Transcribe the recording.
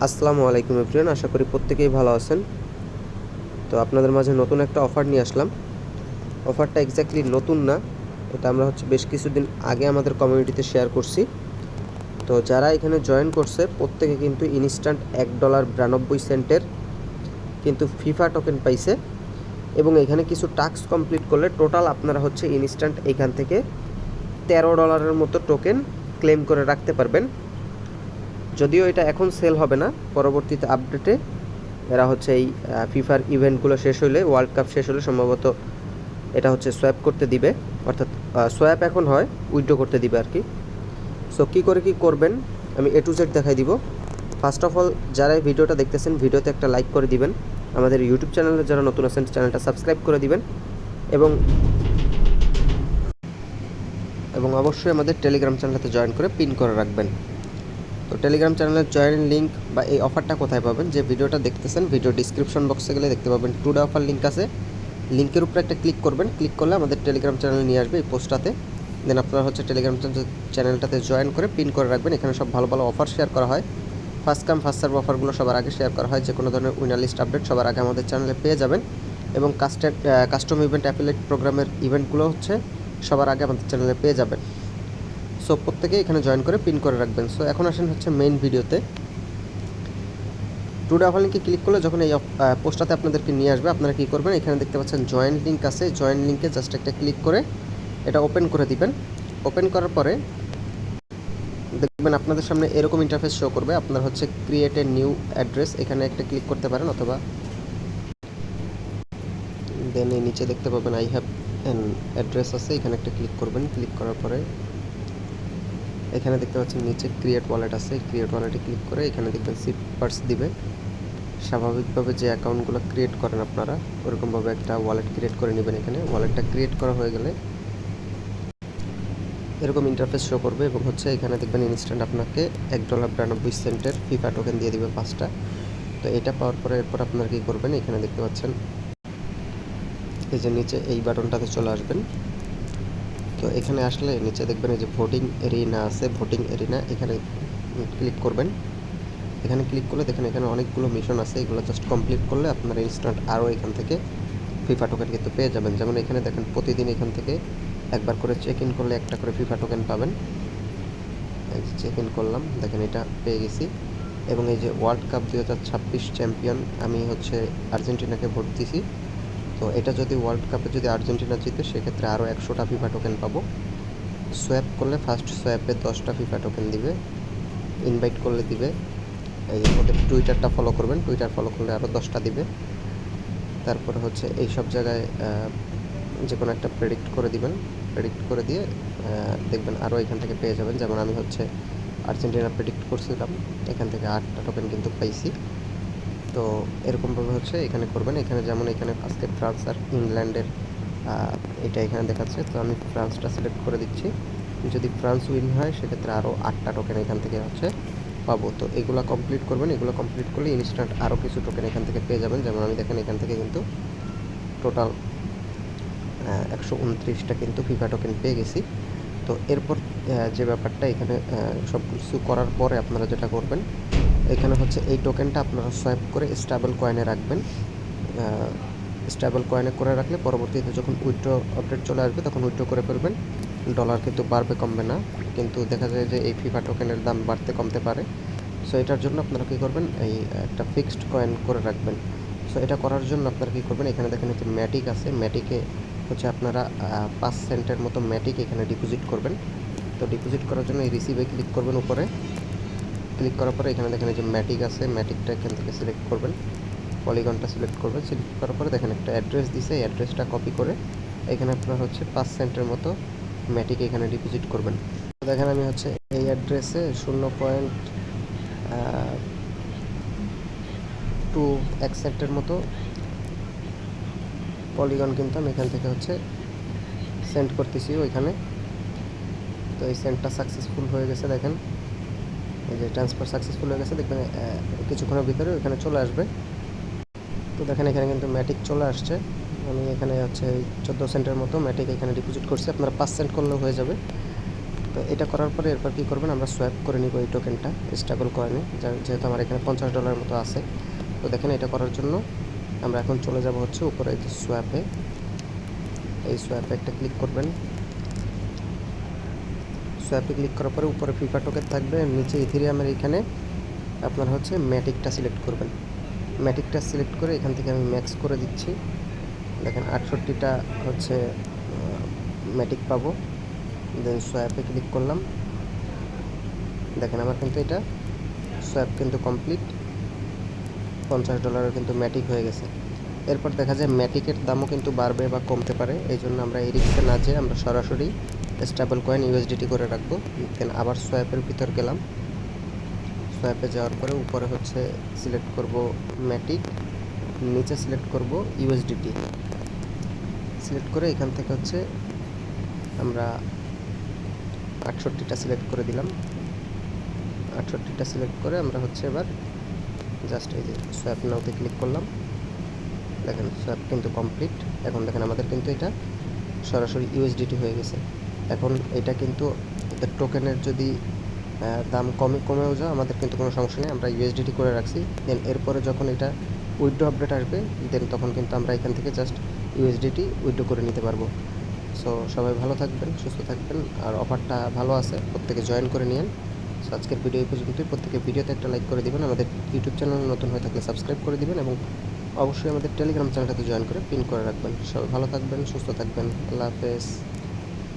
আসসালামু আলাইকুম এভরিওয়ান, আশা করি প্রত্যেকেই ভালো আছেন। তো আপনাদের মাঝে নতুন একটা অফার নিয়ে আসলাম। অফারটা এক্স্যাক্টলি নতুন না, এটা আমরা বেশ কিছুদিন আগে আমাদের কমিউনিটিতে শেয়ার করছি। তো যারা এখানে জয়েন করছে প্রত্যেকে কিন্তু ইনস্ট্যান্ট $1.92 কিন্তু ফিফা টোকেন পাইছে, এবং এখানে কিছু টাস্ক কমপ্লিট করলে টোটাল আপনারা ইনস্ট্যান্ট এখান থেকে $13 মতো টোকেন ক্লেম করে রাখতে পারবেন। যদিও এটা এখন সেল হবে না, পরবর্তীতে আপডেটে এরা এই ফিফার ইভেন্টগুলো শেষ হলে, ওয়ার্ল্ড কাপ শেষ হলে সম্ভবত এটা সোয়াপ করতে দিবে, অর্থাৎ সোয়াপ এখন হয়, উইথড্র করতে দিবে আর কি। সো কী করে কী করবেন আমি A to Z দেখাই দিব। ফার্স্ট অফ অল, যারা এই ভিডিওটা দেখতেছেন ভিডিওতে একটা লাইক করে দিবেন, আমাদের ইউটিউব চ্যানেলে যারা নতুন আছেন চ্যানেলটা সাবস্ক্রাইব করে দিবেন, এবং অবশ্যই আমাদের টেলিগ্রাম চ্যানেলটাতে জয়েন করে পিন করে রাখবেন। তো টেলিগ্রাম চ্যানেলের জয়েন লিঙ্ক বা এই অফারটা কোথায় পাবেন, যে ভিডিওটা দেখতেছেন ভিডিও ডিসক্রিপশন বক্সে গেলে দেখতে পাবেন টুডে অফার লিঙ্ক আছে। লিঙ্কের উপরে একটা ক্লিক করবেন, ক্লিক করলে আমাদের টেলিগ্রাম চ্যানেল নিয়ে আসবে এই পোস্টটাতে। দেন আপনারা টেলিগ্রাম চ্যানেলটাতে জয়েন করে পিন করে রাখবেন। এখানে সব ভালো ভালো অফার শেয়ার করা হয়, ফার্স্ট কাম ফার্স্ট সার্ভ অফারগুলো সবার আগে শেয়ার করা হয়। যে কোনো ধরনের উইনার লিস্ট আপডেট সবার আগে আমাদের চ্যানেলে পেয়ে যাবেন, এবং কাস্টম ইভেন্ট অ্যাফিলিয়েট প্রোগ্রামের ইভেন্টগুলো সবার আগে আমাদের চ্যানেলে পেয়ে যাবেন। সো প্রত্যেকে এখানে জয়েন করে পিন করে রাখবেন। সো এখন আসেন মেইন ভিডিওতে। টুডে অফার লিঙ্কে ক্লিক করলে যখন এই পোস্টটাতে আপনাদেরকে নিয়ে আসবে, আপনারা কী করবেন, এখানে দেখতে পাচ্ছেন জয়েন লিঙ্ক আছে, জয়েন লিঙ্কে জাস্ট একটা ক্লিক করে এটা ওপেন করে দিবেন। ওপেন করার পরে দেখবেন আপনাদের সামনে এরকম ইন্টারফেস শো করবে। আপনার ক্রিয়েট এ নিউ অ্যাড্রেস, এখানে একটা ক্লিক করতে পারেন, অথবা দেন এই নিচে দেখতে পাবেন আই হ্যাভ অ্যান অ্যাড্রেস আছে, এখানে একটা ক্লিক করবেন। ক্লিক করার পরে এখানে দেখতে পাচ্ছেন নিচে ক্রিয়েট ওয়ালেট আছে, ক্রিয়েট ওয়ালেটে ক্লিক করে এখানে দেখবেন সিট পার্স দিবে। স্বাভাবিকভাবে যে অ্যাকাউন্টগুলো ক্রিয়েট করেন আপনারা, ওরকমভাবে একটা ওয়ালেট ক্রিয়েট করে নেবেন। এখানে ওয়ালেটটা ক্রিয়েট করা হয়ে গেলে এরকম ইন্টারফেস শো করবে, এবং এখানে দেখবেন ইনস্ট্যান্ট আপনাকে $1.92 ফিফা টোকেন দিয়ে দিবে 5টা। তো এটা পাওয়ার পরে এরপর আপনারা কী করবেন, এখানে দেখতে পাচ্ছেন এই যে নিচে এই বাটনটাতে চলে আসবেন। তো এখানে আসলে নিচে দেখবেন এই যে ভোটিং এরিনা আছে, ভোটিং এরিনা এখানে ক্লিক করবেন। এখানে ক্লিক করলে দেখেন এখানে অনেকগুলো মিশন আছে, এগুলো জাস্ট কমপ্লিট করলে আপনারা ইনস্ট্যান্ট আরও এখান থেকে ফিফা টোকেন কিন্তু পেয়ে যাবেন। যেমন এখানে দেখেন প্রতিদিন এখান থেকে একবার করে চেক ইন করলে একটা করে ফিফা টোকেন পাবেন। চেক ইন করলাম, দেখেন এটা পেয়ে গেছি। এবং এই যে ওয়ার্ল্ড কাপ 2026 চ্যাম্পিয়ন, আমি আর্জেন্টিনাকে ভোট দিছি। তো এটা যদি ওয়ার্ল্ড কাপে যদি আর্জেন্টিনা জিতে, সেক্ষেত্রে আরও 100টা ফিফা টোকেন পাবো। সোয়াপ করলে ফার্স্ট সোয়াপে 10টা ফিফা টোকেন দিবে, ইনভাইট করলে দিবে। এই ওদের টুইটারটা ফলো করবেন, টুইটার ফলো করলে আরও 10টা দিবে। তারপরে এই সব জায়গায় যে কোনো একটা প্রেডিক্ট করে দিবেন, প্রেডিক্ট করে দিয়ে দেখবেন আরও এখান থেকে পেয়ে যাবেন। যেমন আমি আর্জেন্টিনা প্রেডিক্ট করছিলাম, এখান থেকে 8টা টোকেন কিন্তু পাইছি। তো এরকমভাবে এখানে করবেন। এখানে যেমন এখানে আজকে ফ্রান্স আর ইংল্যান্ডের এটা এখানে দেখাচ্ছে, তো আমি ফ্রান্সটা সিলেক্ট করে দিচ্ছি। যদি ফ্রান্স উইন হয় সেক্ষেত্রে আরও 8টা টোকেন এখান থেকে পাবো। তো এগুলো কমপ্লিট করবেন, এগুলো কমপ্লিট করলে ইনস্ট্যান্ট আরও কিছু টোকেন এখান থেকে পেয়ে যাবেন। যেমন আমি দেখেন এখান থেকে কিন্তু টোটাল 129টা কিন্তু ফিফা টোকেন পেয়ে গেছি। তো এরপর যে ব্যাপারটা, এখানে সব কিছু করার পরে আপনারা যেটা করবেন, এখানে এই টোকেনটা আপনারা সোয়াইপ করে স্টেবল কয়েনে রাখবেন। স্টেবল কয়েনে করে রাখলে পরবর্তীতে যখন উইথড্র আপডেট চলে আসবে তখন উইথড্র করে ফেলবেন। ডলার কিন্তু বাড়বে কমবে না, কিন্তু দেখা যায় যে এই ফিফা টোকেনের দাম বাড়তে কমতে পারে। সো এটার জন্য আপনারা কী করবেন, এই একটা ফিক্সড কয়েন করে রাখবেন। সো এটা করার জন্য আপনারা কী করবেন, এখানে দেখেন যে ম্যাটিক আছে, ম্যাটিকে আপনারা 5 সেন্টের মতো ম্যাটিক এখানে ডিপোজিট করবেন। তো ডিপোজিট করার জন্য এই রিসিভে ক্লিক করবেন। উপরে ক্লিক করার পরে এখানে দেখেন যে ম্যাটিক আছে, ম্যাটিকটা এখান থেকে সিলেক্ট করবেন, পলিগনটা সিলেক্ট করবেন। সিলেক্ট করার পরে দেখেন একটা অ্যাড্রেস দিছে, এই অ্যাড্রেসটা কপি করে এখানে আপনার 5 সেন্টের মতো ম্যাটিক এখানে ডিপোজিট করবেন। তো দেখেন আমি এই অ্যাড্রেসে 0.1 সেন্টের মতো পলিগন কিন্তু আমি এখান থেকে সেন্ড করতেছি ওইখানে। তো এই সেন্ডটা সাকসেসফুল হয়ে গেছে, দেখেন এই যে ট্রান্সফার সাকসেসফুল হয়ে গেছে। দেখবেন কিছুক্ষণের ভিতরে ওইখানে চলে আসবে। তো দেখেন এখানে কিন্তু ম্যাটিক চলে আসছে। আমি এখানে 14 সেন্টের মতো ম্যাটিক এখানে ডিপোজিট করছি। আপনারা 5 সেন্ট করলেও হয়ে যাবে। তো এটা করার পরে এরপর কী করবেন, আমরা সোয়াপ করে নিব এই টোকেনটা স্টেবল কয়েনে, যেহেতু আমার এখানে $50 মতো আছে। তো দেখেন এটা করার জন্য আমরা এখন চলে যাব হচ্ছে উপরে যে সোয়াপে, এই সোয়াপে একটা ক্লিক করবেন। সোয়াপে ক্লিক করার পরে উপরে ফিফা টোকেন থাকবে, নিচে ইথেরিয়ামের এখানে আপনার হচ্ছে ম্যাটিকটা সিলেক্ট করবেন। ম্যাটিকটা সিলেক্ট করে এখান থেকে আমি ম্যাক্স করে দিচ্ছি। দেখেন 68টা হচ্ছে ম্যাটিক পাবো। দেন সোয়াপে ক্লিক করলাম, দেখেন আমার কিন্তু এটা সোয়াপ কিন্তু কমপ্লিট, $50 কিন্তু ম্যাটিক হয়ে গেছে। এরপর দেখা যায় ম্যাটিকের দামও কিন্তু বাড়বে বা কমতে পারে, এই জন্য আমরা এই রিস্কে না যেয়ে আমরা সরাসরি স্টেবল কয়েন ইউএসডিটি করে রাখবো। দেন আবার সোয়াপের ভিতর গেলাম, সোয়াপে যাওয়ার পরে উপরে হচ্ছে সিলেক্ট করব ম্যাটিক, নিচে সিলেক্ট করব ইউএসডিটি। সিলেক্ট করে এখান থেকে হচ্ছে আমরা 68টা সিলেক্ট করে দিলাম। 68টা সিলেক্ট করে আমরা হচ্ছে এবার জাস্ট এই যে সোয়াপ নাওতে ক্লিক করলাম। দেখেন সোয়াপ কিন্তু কমপ্লিট। এখন দেখেন আমাদের কিন্তু এটা সরাসরি ইউএসডিটি হয়ে গেছে। এখন এটা কিন্তু টোকেনের যদি দাম কমেও যায় আমাদের কিন্তু কোনো সমস্যা নেই, আমরা ইউএসডিটি করে রাখছি। দেন এরপরে যখন এটা উইথড্র আপডেট আসবে দেন তখন কিন্তু আমরা এখান থেকে জাস্ট ইউএসডিটি উইথড্র করে নিতে পারবো। সো সবাই ভালো থাকবেন, সুস্থ থাকবেন, আর অফারটা ভালো আছে, প্রত্যেকে জয়েন করে নিন। সো আজকের ভিডিও এই পর্যন্তই। প্রত্যেকে ভিডিওতে একটা লাইক করে দিবেন, আমাদের ইউটিউব চ্যানেল নতুন হয়ে থাকলে সাবস্ক্রাইব করে দিবেন এবং অবশ্যই আমাদের টেলিগ্রাম চ্যানেলটাতে জয়েন করে পিন করে রাখবেন। সবাই ভালো থাকবেন, সুস্থ থাকবেন, আল্লাহ হাফেজ।